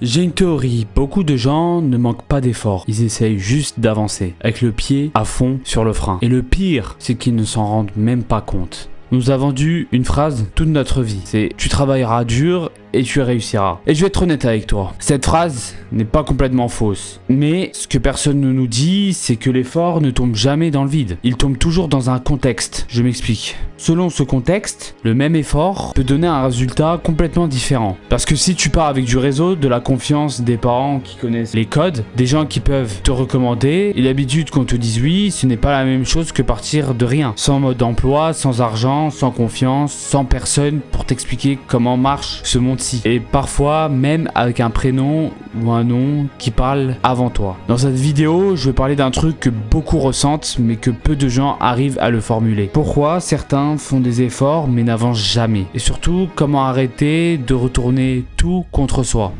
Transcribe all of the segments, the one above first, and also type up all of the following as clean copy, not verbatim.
J'ai une théorie, beaucoup de gens ne manquent pas d'efforts, ils essayent juste d'avancer, avec le pied à fond sur le frein. Et le pire, c'est qu'ils ne s'en rendent même pas compte. On nous a vendu une phrase toute notre vie, c'est « tu travailleras dur et tu réussiras ». Et je vais être honnête avec toi, cette phrase n'est pas complètement fausse. Mais ce que personne ne nous dit, c'est que l'effort ne tombe jamais dans le vide. Il tombe toujours dans un contexte, je m'explique. Selon ce contexte, le même effort peut donner un résultat complètement différent. Parce que si tu pars avec du réseau, de la confiance, des parents qui connaissent les codes, des gens qui peuvent te recommander, et l'habitude qu'on te dise oui, ce n'est pas la même chose que partir de rien. Sans mode d'emploi, sans argent, sans confiance, sans personne pour t'expliquer comment marche ce monde-ci. Et parfois même avec un prénom ou un nom qui parle avant toi. Dans cette vidéo, je vais parler d'un truc que beaucoup ressentent mais que peu de gens arrivent à le formuler. Pourquoi certains font des efforts mais n'avancent jamais. Et surtout, comment arrêter de retourner tout contre soi.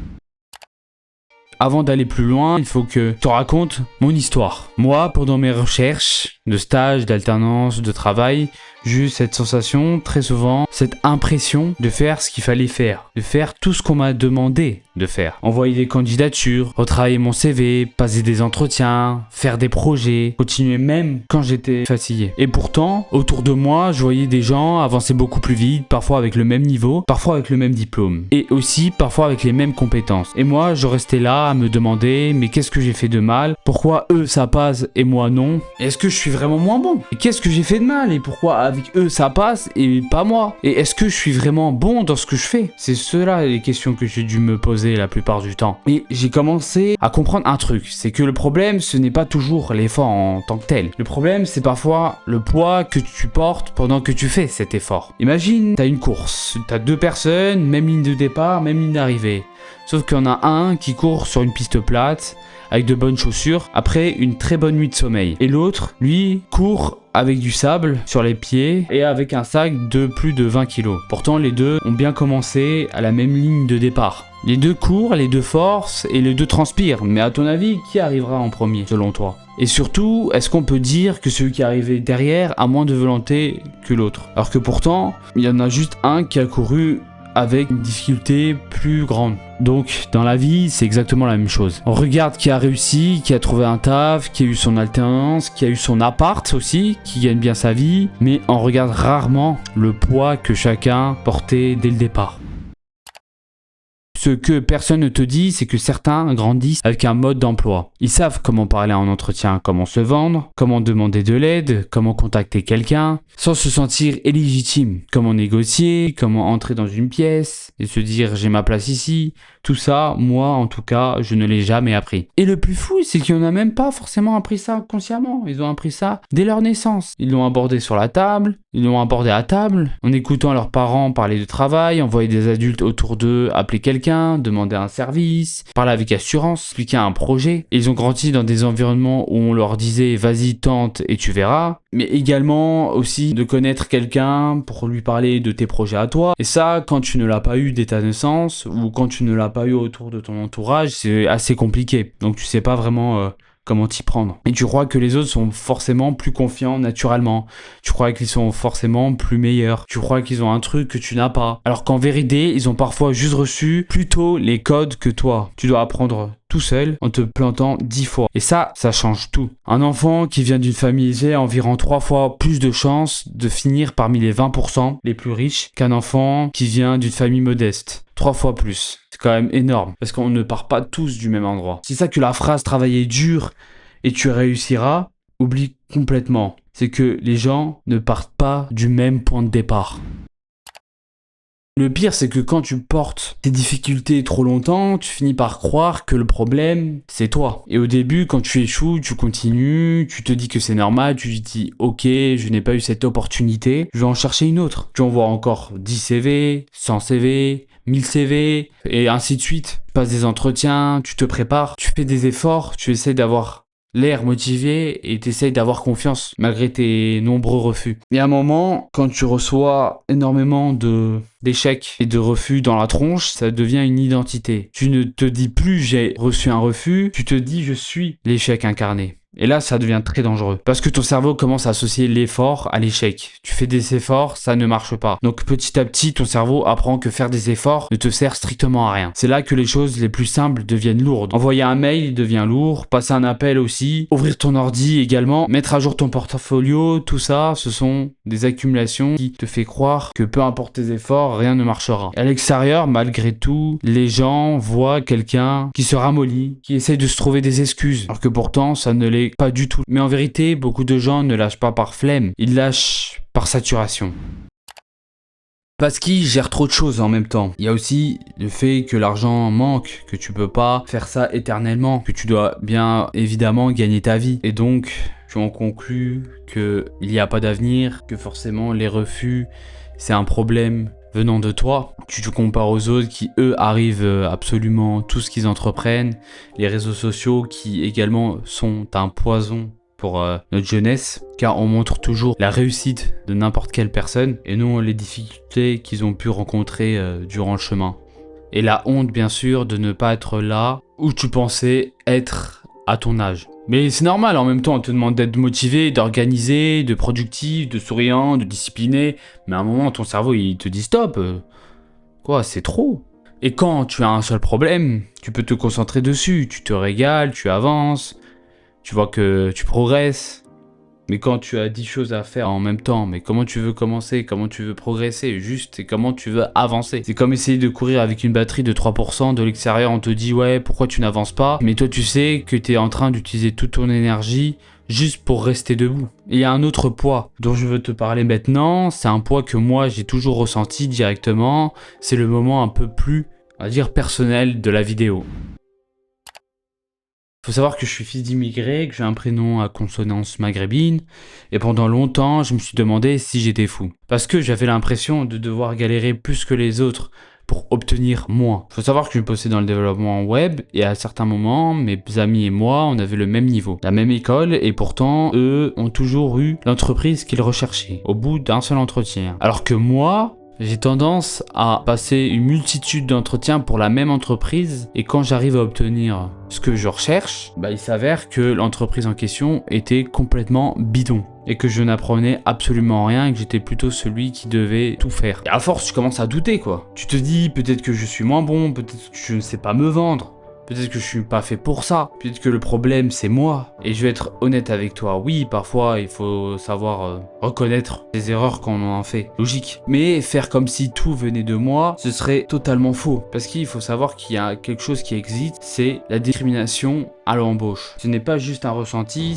Avant d'aller plus loin, il faut que je te raconte mon histoire. Moi, pendant mes recherches de stage, d'alternance, de travail, j'ai eu cette sensation, très souvent, cette impression de faire ce qu'il fallait faire, de faire tout ce qu'on m'a demandé de faire. Envoyer des candidatures, retravailler mon CV, passer des entretiens, faire des projets, continuer même quand j'étais fatigué. Et pourtant, autour de moi, je voyais des gens avancer beaucoup plus vite, parfois avec le même niveau, parfois avec le même diplôme, et aussi parfois avec les mêmes compétences. Et moi, je restais là à me demander, mais qu'est-ce que j'ai fait de mal? Pourquoi eux ça passe et moi non? Est-ce que je suis vraiment moins bon? Et qu'est-ce que j'ai fait de mal? Et pourquoi avec eux ça passe et pas moi? Et est-ce que je suis vraiment bon dans ce que je fais? C'est cela les questions que j'ai dû me poser la plupart du temps. Et j'ai commencé à comprendre un truc, c'est que le problème ce n'est pas toujours l'effort en tant que tel. Le problème c'est parfois le poids que tu portes pendant que tu fais cet effort. Imagine, t'as une course, t'as deux personnes, même ligne de départ, même ligne d'arrivée. Sauf qu'il y en a un qui court sur une piste plate, avec de bonnes chaussures, après une très bonne nuit de sommeil. Et l'autre, lui, court avec du sable sur les pieds et avec un sac de plus de 20 kilos. Pourtant, les deux ont bien commencé à la même ligne de départ. Les deux courent, les deux forcent et les deux transpirent. Mais à ton avis, qui arrivera en premier, selon toi? Et surtout, est-ce qu'on peut dire que celui qui est arrivé derrière a moins de volonté que l'autre? Alors que pourtant, il y en a juste un qui a couru avec une difficulté plus grande. Donc dans la vie c'est exactement la même chose. On regarde qui a réussi, qui a trouvé un taf, qui a eu son alternance, qui a eu son appart aussi, qui gagne bien sa vie, mais on regarde rarement le poids que chacun portait dès le départ. Ce que personne ne te dit, c'est que certains grandissent avec un mode d'emploi. Ils savent comment parler en entretien, comment se vendre, comment demander de l'aide, comment contacter quelqu'un, sans se sentir illégitime. Comment négocier, comment entrer dans une pièce et se dire j'ai ma place ici. Tout ça, moi en tout cas, je ne l'ai jamais appris. Et le plus fou, c'est qu'ils n'ont même pas forcément appris ça consciemment. Ils ont appris ça dès leur naissance. Ils l'ont abordé sur la table, ils l'ont abordé à table, en écoutant leurs parents parler de travail, envoyer des adultes autour d'eux appeler quelqu'un, demander un service, parler avec assurance, expliquer un projet. Et ils ont grandi dans des environnements où on leur disait vas-y tente et tu verras. Mais également aussi de connaître quelqu'un pour lui parler de tes projets à toi. Et ça, quand tu ne l'as pas eu dès ta naissance ou quand tu ne l'as pas eu autour de ton entourage, c'est assez compliqué. Donc tu sais pas vraiment comment t'y prendre. Et tu crois que les autres sont forcément plus confiants naturellement. Tu crois qu'ils sont forcément plus meilleurs. Tu crois qu'ils ont un truc que tu n'as pas. Alors qu'en vérité, ils ont parfois juste reçu plutôt les codes que toi. Tu dois apprendre tout seul en te plantant 10 fois. Et ça change tout. Un enfant qui vient d'une famille aisée a environ 3 fois plus de chances de finir parmi les 20% les plus riches qu'un enfant qui vient d'une famille modeste. 3 fois plus. C'est quand même énorme. Parce qu'on ne part pas tous du même endroit. C'est ça que la phrase travailler dur et tu réussiras oublie complètement. C'est que les gens ne partent pas du même point de départ. Le pire, c'est que quand tu portes tes difficultés trop longtemps, tu finis par croire que le problème, c'est toi. Et au début, quand tu échoues, tu continues, tu te dis que c'est normal, tu te dis « Ok, je n'ai pas eu cette opportunité, je vais en chercher une autre. » Tu envoies encore 10 CV, 100 CV, 1000 CV, et ainsi de suite. Tu passes des entretiens, tu te prépares, tu fais des efforts, tu essaies d'avoir l'air motivé et t'essayes d'avoir confiance malgré tes nombreux refus. Et à un moment, quand tu reçois énormément d'échecs et de refus dans la tronche, ça devient une identité. Tu ne te dis plus j'ai reçu un refus, tu te dis je suis l'échec incarné. Et là, ça devient très dangereux. Parce que ton cerveau commence à associer l'effort à l'échec. Tu fais des efforts, ça ne marche pas. Donc petit à petit, ton cerveau apprend que faire des efforts ne te sert strictement à rien. C'est là que les choses les plus simples deviennent lourdes. Envoyer un mail devient lourd, passer un appel aussi, ouvrir ton ordi également, mettre à jour ton portfolio, tout ça, ce sont des accumulations qui te fait croire que peu importe tes efforts, rien ne marchera. À l'extérieur, malgré tout, les gens voient quelqu'un qui se ramollit, qui essaye de se trouver des excuses, alors que pourtant, ça ne l'est pas du tout. Mais en vérité, beaucoup de gens ne lâchent pas par flemme, ils lâchent par saturation. Parce qu'ils gèrent trop de choses en même temps. Il y a aussi le fait que l'argent manque, que tu peux pas faire ça éternellement, que tu dois bien évidemment gagner ta vie. Et donc, tu en conclus qu'il n'y a pas d'avenir, que forcément les refus, c'est un problème venant de toi. Tu te compares aux autres qui, eux, arrivent absolument tout ce qu'ils entreprennent. Les réseaux sociaux qui également sont un poison pour notre jeunesse, car on montre toujours la réussite de n'importe quelle personne et non les difficultés qu'ils ont pu rencontrer durant le chemin. Et la honte, bien sûr, de ne pas être là où tu pensais être à ton âge. Mais c'est normal, en même temps, on te demande d'être motivé, d'organisé, de productif, de souriant, de discipliné, mais à un moment, ton cerveau, il te dit stop. Quoi, c'est trop. Et quand tu as un seul problème, tu peux te concentrer dessus, tu te régales, tu avances, tu vois que tu progresses. Mais quand tu as 10 choses à faire en même temps, mais comment tu veux commencer, comment tu veux progresser, juste, et comment tu veux avancer. C'est comme essayer de courir avec une batterie de 3%, de l'extérieur on te dit ouais, pourquoi tu n'avances pas, mais toi tu sais que tu es en train d'utiliser toute ton énergie juste pour rester debout. Et il y a un autre poids dont je veux te parler maintenant, c'est un poids que moi j'ai toujours ressenti directement, c'est le moment un peu plus, on va dire, personnel de la vidéo. Faut savoir que je suis fils d'immigrés, que j'ai un prénom à consonance maghrébine, et pendant longtemps, je me suis demandé si j'étais fou. Parce que j'avais l'impression de devoir galérer plus que les autres pour obtenir moins. Faut savoir que je me bossais dans le développement web, et à certains moments, mes amis et moi, on avait le même niveau, la même école, et pourtant, eux ont toujours eu l'entreprise qu'ils recherchaient, au bout d'un seul entretien. Alors que moi, j'ai tendance à passer une multitude d'entretiens pour la même entreprise et quand j'arrive à obtenir ce que je recherche, il s'avère que l'entreprise en question était complètement bidon et que je n'apprenais absolument rien et que j'étais plutôt celui qui devait tout faire. Et à force, tu commences à douter quoi. Tu te dis peut-être que je suis moins bon, peut-être que je ne sais pas me vendre. Peut-être que je suis pas fait pour ça. Peut-être que le problème c'est moi. Et je vais être honnête avec toi. Oui, parfois il faut savoir reconnaître les erreurs qu'on en fait. Logique. Mais faire comme si tout venait de moi, ce serait totalement faux. Parce qu'il faut savoir qu'il y a quelque chose qui existe, c'est la discrimination à l'embauche. Ce n'est pas juste un ressenti,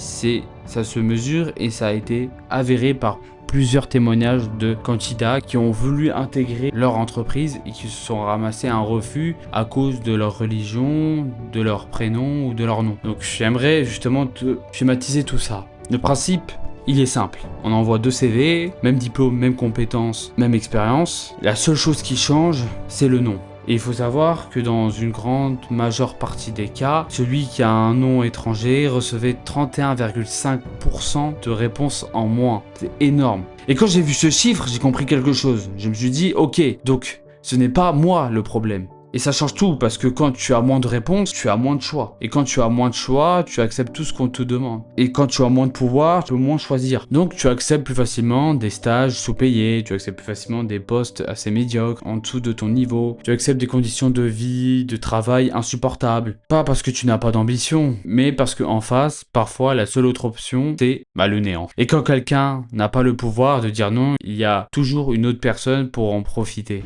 ça se mesure et ça a été avéré par plusieurs témoignages de candidats qui ont voulu intégrer leur entreprise et qui se sont ramassés un refus à cause de leur religion, de leur prénom ou de leur nom. Donc j'aimerais justement te schématiser tout ça. Le principe, il est simple. On envoie 2 CV, même diplôme, même compétences, même expérience. La seule chose qui change, c'est le nom. Et il faut savoir que dans une grande majeure partie des cas, celui qui a un nom étranger recevait 31,5% de réponses en moins. C'est énorme. Et quand j'ai vu ce chiffre, j'ai compris quelque chose. Je me suis dit, ok, donc ce n'est pas moi le problème. Et ça change tout parce que quand tu as moins de réponses, tu as moins de choix. Et quand tu as moins de choix, tu acceptes tout ce qu'on te demande. Et quand tu as moins de pouvoir, tu peux moins choisir. Donc tu acceptes plus facilement des stages sous-payés, tu acceptes plus facilement des postes assez médiocres, en dessous de ton niveau. Tu acceptes des conditions de vie, de travail insupportables. Pas parce que tu n'as pas d'ambition, mais parce qu'en face, parfois la seule autre option, c'est le néant. Et quand quelqu'un n'a pas le pouvoir de dire non, il y a toujours une autre personne pour en profiter.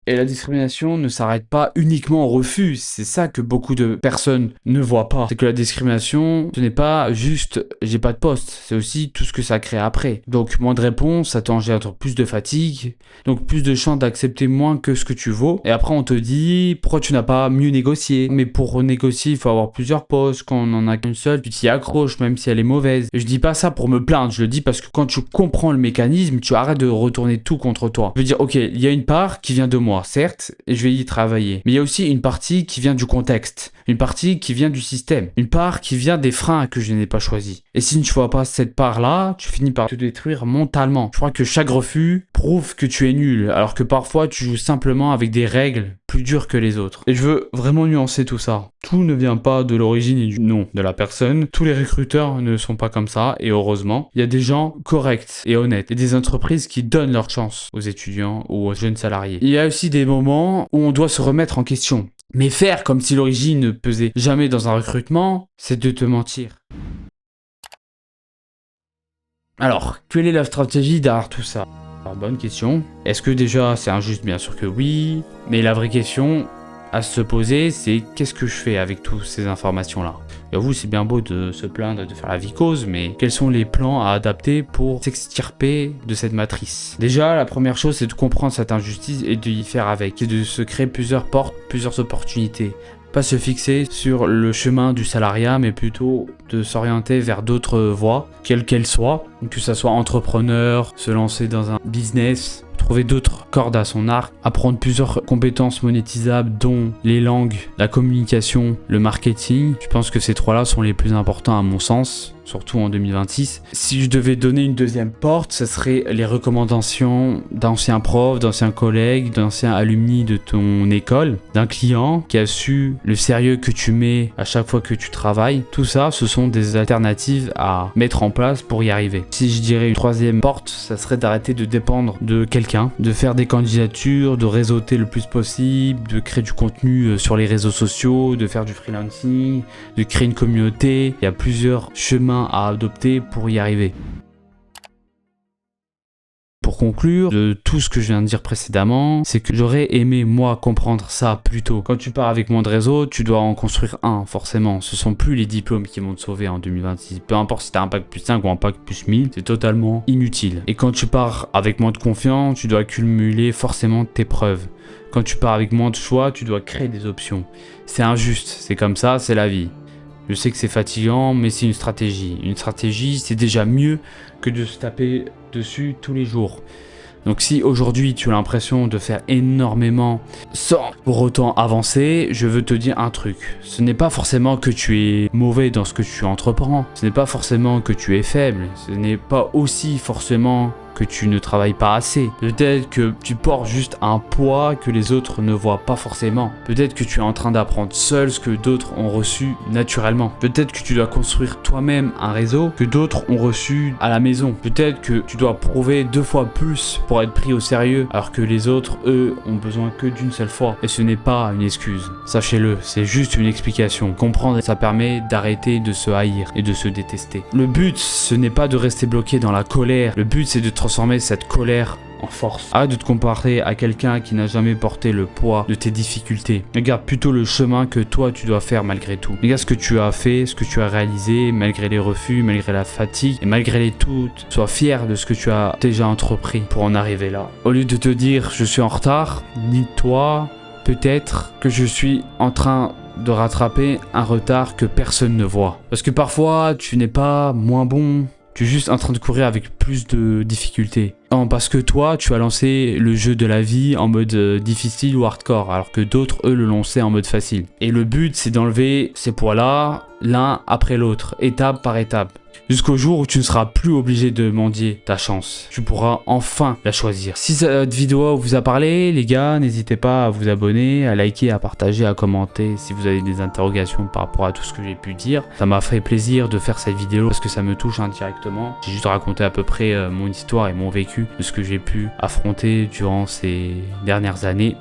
Et la discrimination ne s'arrête pas uniquement au refus, c'est ça que beaucoup de personnes ne voient pas. C'est que la discrimination, ce n'est pas juste « j'ai pas de poste », c'est aussi tout ce que ça crée après. Donc moins de réponses, ça t'engendre plus de fatigue, donc plus de chances d'accepter moins que ce que tu vaux. Et après on te dit « pourquoi tu n'as pas mieux négocié ?» Mais pour renégocier, il faut avoir plusieurs postes, quand on en a qu'une seule, tu t'y accroches même si elle est mauvaise. Et je dis pas ça pour me plaindre, je le dis parce que quand tu comprends le mécanisme, tu arrêtes de retourner tout contre toi. Je veux dire, ok, il y a une part qui vient de moi, certes, et je vais y travailler. Mais il y a aussi une partie qui vient du contexte, une partie qui vient du système, une part qui vient des freins que je n'ai pas choisis. Et si tu ne vois pas cette part-là, tu finis par te détruire mentalement. Je crois que chaque refus prouve que tu es nul, alors que parfois tu joues simplement avec des règles plus dures que les autres. Et je veux vraiment nuancer tout ça. Tout ne vient pas de l'origine et du nom de la personne. Tous les recruteurs ne sont pas comme ça, et heureusement, il y a des gens corrects et honnêtes, et des entreprises qui donnent leur chance aux étudiants ou aux jeunes salariés. Il y a aussi des moments où on doit se remettre en question. Mais faire comme si l'origine ne pesait jamais dans un recrutement, c'est de te mentir. Alors, quelle est la stratégie derrière tout ça? Alors, bonne question. Est-ce que déjà c'est injuste? Bien sûr que oui. Mais la vraie question à se poser, c'est qu'est-ce que je fais avec toutes ces informations-là? J'avoue, c'est bien beau de se plaindre, de faire la vicose, mais quels sont les plans à adapter pour s'extirper de cette matrice? Déjà, la première chose, c'est de comprendre cette injustice et d'y faire avec. Et de se créer plusieurs portes, plusieurs opportunités. Pas se fixer sur le chemin du salariat, mais plutôt de s'orienter vers d'autres voies, quelles qu'elles soient, que ça soit entrepreneur, se lancer dans un business, trouver d'autres cordes à son arc, apprendre plusieurs compétences monétisables dont les langues, la communication, le marketing. Je pense que ces trois-là sont les plus importants à mon sens, surtout en 2026. Si je devais donner une deuxième porte, ce serait les recommandations d'anciens profs, d'anciens collègues, d'anciens alumni de ton école, d'un client qui a su le sérieux que tu mets à chaque fois que tu travailles. Tout ça, ce sont des alternatives à mettre en place pour y arriver. Si je dirais une troisième porte, ça serait d'arrêter de dépendre de quelqu'un, de faire des candidatures, de réseauter le plus possible, de créer du contenu sur les réseaux sociaux, de faire du freelancing, de créer une communauté. Il y a plusieurs chemins à adopter pour y arriver. Pour conclure, de tout ce que je viens de dire précédemment, c'est que j'aurais aimé moi comprendre ça plus tôt. Quand tu pars avec moins de réseau, tu dois en construire un, forcément. Ce sont plus les diplômes qui vont te sauver en 2026. Peu importe si tu as un bac plus 5 ou un bac plus 1000, c'est totalement inutile. Et quand tu pars avec moins de confiance, tu dois accumuler forcément tes preuves. Quand tu pars avec moins de choix, tu dois créer des options. C'est injuste, c'est comme ça, c'est la vie. Je sais que c'est fatigant, mais c'est une stratégie. Une stratégie, c'est déjà mieux que de se taper dessus tous les jours. Donc si aujourd'hui tu as l'impression de faire énormément sans pour autant avancer, je veux te dire un truc. Ce n'est pas forcément que tu es mauvais dans ce que tu entreprends. Ce n'est pas forcément que tu es faible. Ce n'est pas aussi forcément que tu ne travailles pas assez. Peut-être que tu portes juste un poids que les autres ne voient pas forcément. Peut-être que tu es en train d'apprendre seul ce que d'autres ont reçu naturellement. Peut-être que tu dois construire toi-même un réseau que d'autres ont reçu à la maison. Peut-être que tu dois prouver 2 fois plus pour être pris au sérieux, alors que les autres, eux, ont besoin que d'une seule fois. Et ce n'est pas une excuse. Sachez-le, c'est juste une explication. Comprendre, ça permet d'arrêter de se haïr et de se détester. Le but, ce n'est pas de rester bloqué dans la colère. Le but, c'est de transformer cette colère en force. Arrête de te comparer à quelqu'un qui n'a jamais porté le poids de tes difficultés. Regarde plutôt le chemin que toi tu dois faire malgré tout. Regarde ce que tu as fait, ce que tu as réalisé, malgré les refus, malgré la fatigue et malgré les doutes. Sois fier de ce que tu as déjà entrepris pour en arriver là. Au lieu de te dire je suis en retard, dis-toi peut-être que je suis en train de rattraper un retard que personne ne voit. Parce que parfois tu n'es pas moins bon. Tu es juste en train de courir avec plus de difficultés. Non, parce que toi, tu as lancé le jeu de la vie en mode difficile ou hardcore, alors que d'autres, eux, le lançaient en mode facile. Et le but, c'est d'enlever ces poids-là, l'un après l'autre, étape par étape. Jusqu'au jour où tu ne seras plus obligé de mendier ta chance. Tu pourras enfin la choisir. Si cette vidéo vous a parlé, les gars, n'hésitez pas à vous abonner, à liker, à partager, à commenter si vous avez des interrogations par rapport à tout ce que j'ai pu dire. Ça m'a fait plaisir de faire cette vidéo parce que ça me touche indirectement. J'ai juste raconté à peu près mon histoire et mon vécu de ce que j'ai pu affronter durant ces dernières années.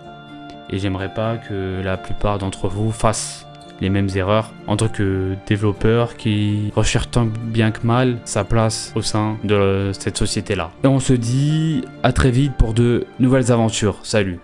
Et j'aimerais pas que la plupart d'entre vous fassent les mêmes erreurs en tant que développeur qui recherche tant bien que mal sa place au sein de cette société-là. Et on se dit à très vite pour de nouvelles aventures. Salut!